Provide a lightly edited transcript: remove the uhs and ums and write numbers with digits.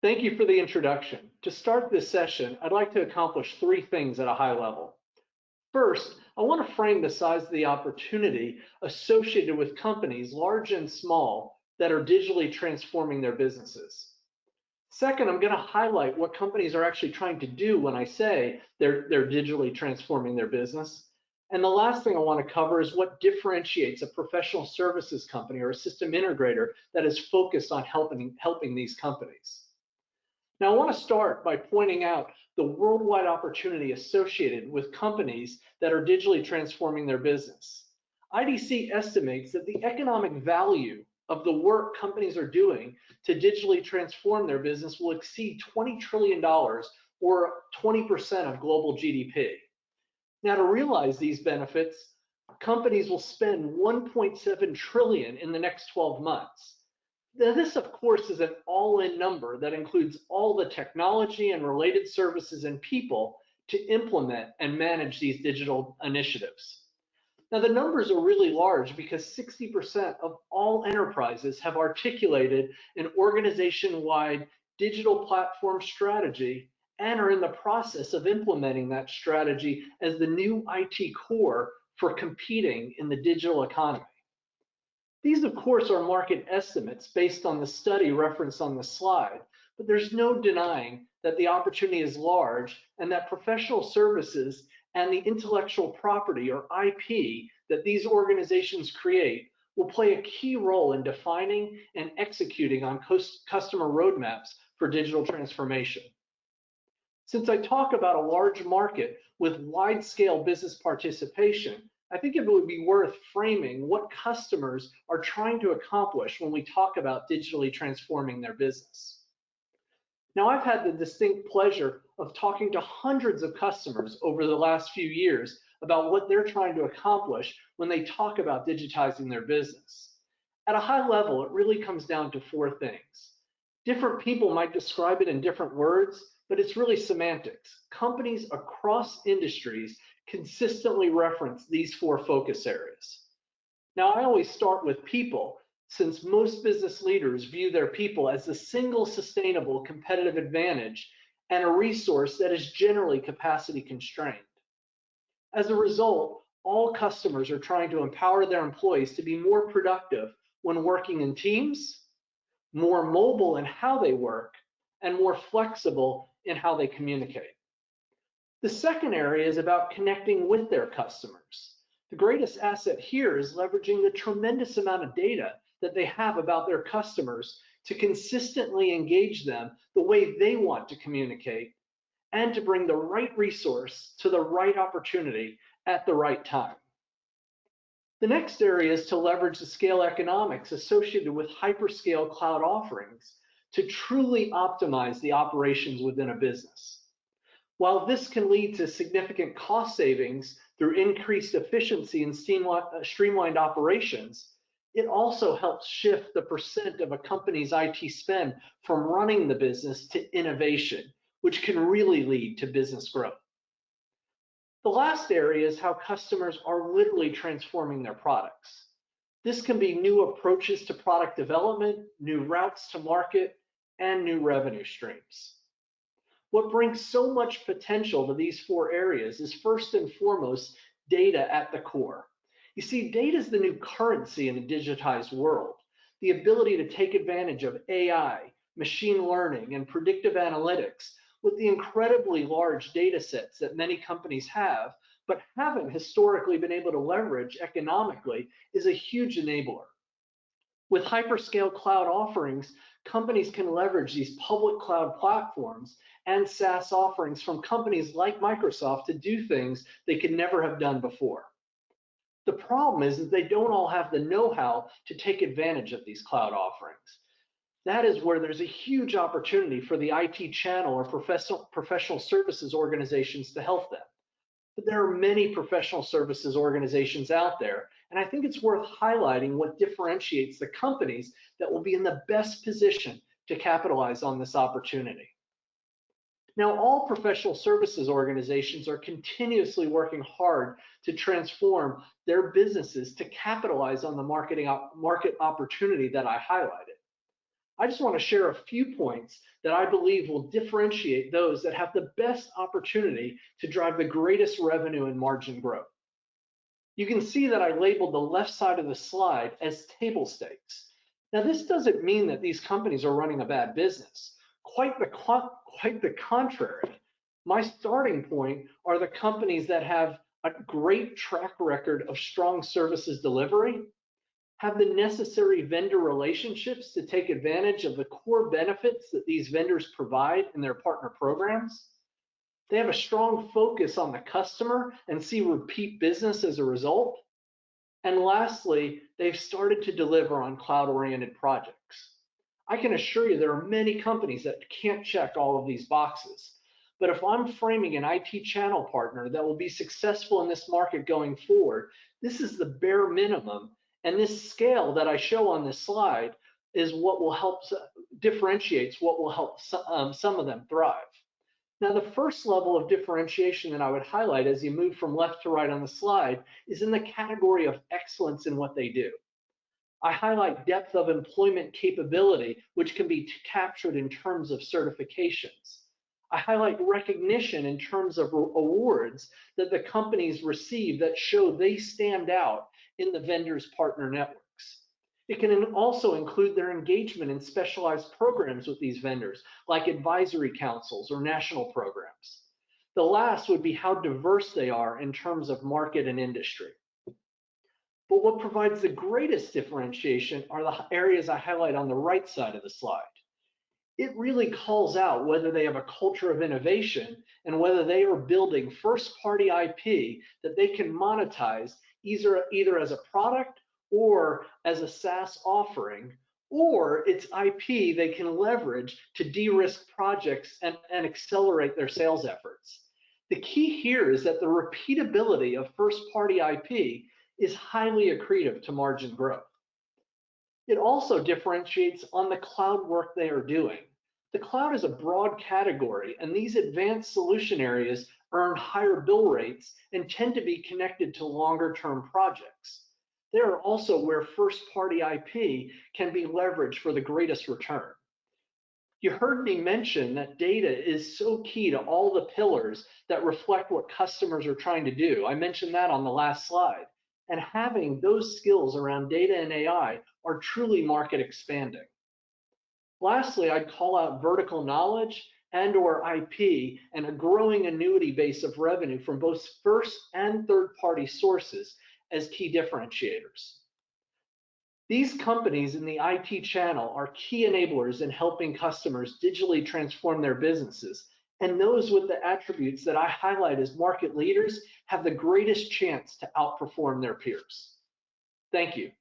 Thank you for the introduction. To start this session, I'd like to accomplish three things at a high level. First, I want to frame the size of the opportunity associated with companies, large and small, that are digitally transforming their businesses. Second, I'm going to highlight what companies are actually trying to do when I say they're digitally transforming their business. And the last thing I want to cover is what differentiates a professional services company or a system integrator that is focused on helping these companies. Now, I want to start by pointing out the worldwide opportunity associated with companies that are digitally transforming their business. IDC estimates that the economic value of the work companies are doing to digitally transform their business will exceed $20 trillion or 20% of global GDP. Now, to realize these benefits, companies will spend 1.7 trillion in the next 12 months. Now, this, of course, is an all-in number that includes all the technology and related services and people to implement and manage these digital initiatives. Now, the numbers are really large because 60% of all enterprises have articulated an organization-wide digital platform strategy and are in the process of implementing that strategy as the new IT core for competing in the digital economy. These, of course, are market estimates based on the study referenced on the slide, but there's no denying that the opportunity is large and that professional services and the intellectual property or IP that these organizations create will play a key role in defining and executing on customer roadmaps for digital transformation. Since I talk about a large market with wide-scale business participation, I think it would be worth framing what customers are trying to accomplish when we talk about digitally transforming their business. Now, I've had the distinct pleasure of talking to hundreds of customers over the last few years about what they're trying to accomplish when they talk about digitizing their business. At a high level, it really comes down to four things. Different people might describe it in different words, but it's really semantics. Companies across industries consistently reference these four focus areas. Now, I always start with people, since most business leaders view their people as the single sustainable competitive advantage and a resource that is generally capacity constrained. As a result, all customers are trying to empower their employees to be more productive when working in teams, more mobile in how they work, and more flexible in how they communicate. The second area is about connecting with their customers. The greatest asset here is leveraging the tremendous amount of data that they have about their customers to consistently engage them the way they want to communicate and to bring the right resource to the right opportunity at the right time. The next area is to leverage the scale economics associated with hyperscale cloud offerings to truly optimize the operations within a business. While this can lead to significant cost savings through increased efficiency and streamlined operations, it also helps shift the percent of a company's IT spend from running the business to innovation, which can really lead to business growth. The last area is how customers are literally transforming their products. This can be new approaches to product development, new routes to market, and new revenue streams. What brings so much potential to these four areas is first and foremost data at the core. You see, data is the new currency in a digitized world. The ability to take advantage of AI, machine learning, and predictive analytics with the incredibly large data sets that many companies have, but haven't historically been able to leverage economically, is a huge enabler. With hyperscale cloud offerings, companies can leverage these public cloud platforms and SaaS offerings from companies like Microsoft to do things they could never have done before. The problem is that they don't all have the know-how to take advantage of these cloud offerings. That is where there's a huge opportunity for the IT channel or professional services organizations to help them. But there are many professional services organizations out there, and I think it's worth highlighting what differentiates the companies that will be in the best position to capitalize on this opportunity. Now, all professional services organizations are continuously working hard to transform their businesses to capitalize on the market opportunity that I highlighted. I just want to share a few points that I believe will differentiate those that have the best opportunity to drive the greatest revenue and margin growth. You can see that I labeled the left side of the slide as table stakes. Now, this doesn't mean that these companies are running a bad business. Quite the contrary. My starting point are the companies that have a great track record of strong services delivery, have the necessary vendor relationships to take advantage of the core benefits that these vendors provide in their partner programs. They have a strong focus on the customer and see repeat business as a result. And lastly, they've started to deliver on cloud-oriented projects. I can assure you there are many companies that can't check all of these boxes. But if I'm framing an IT channel partner that will be successful in this market going forward, this is the bare minimum. And this scale that I show on this slide is what will help differentiates what will help some of them thrive. Now, the first level of differentiation that I would highlight as you move from left to right on the slide is in the category of excellence in what they do. I highlight depth of employment capability, which can be captured in terms of certifications. I highlight recognition in terms of awards that the companies receive that show they stand out in the vendor's partner networks. It can also include their engagement in specialized programs with these vendors, like advisory councils or national programs. The last would be how diverse they are in terms of market and industry. But what provides the greatest differentiation are the areas I highlight on the right side of the slide. It really calls out whether they have a culture of innovation and whether they are building first-party IP that they can monetize either as a product or as a SaaS offering, or it's IP they can leverage to de-risk projects and accelerate their sales efforts. The key here is that the repeatability of first-party IP is highly accretive to margin growth. It also differentiates on the cloud work they are doing. The cloud is a broad category, and these advanced solution areas earn higher bill rates and tend to be connected to longer-term projects. They are also where first-party IP can be leveraged for the greatest return. You heard me mention that data is so key to all the pillars that reflect what customers are trying to do. I mentioned that on the last slide. And having those skills around data and AI are truly market expanding. Lastly, I'd call out vertical knowledge and/or IP and a growing annuity base of revenue from both first and third-party sources as key differentiators. These companies in the IT channel are key enablers in helping customers digitally transform their businesses, and those with the attributes that I highlight as market leaders have the greatest chance to outperform their peers. Thank you.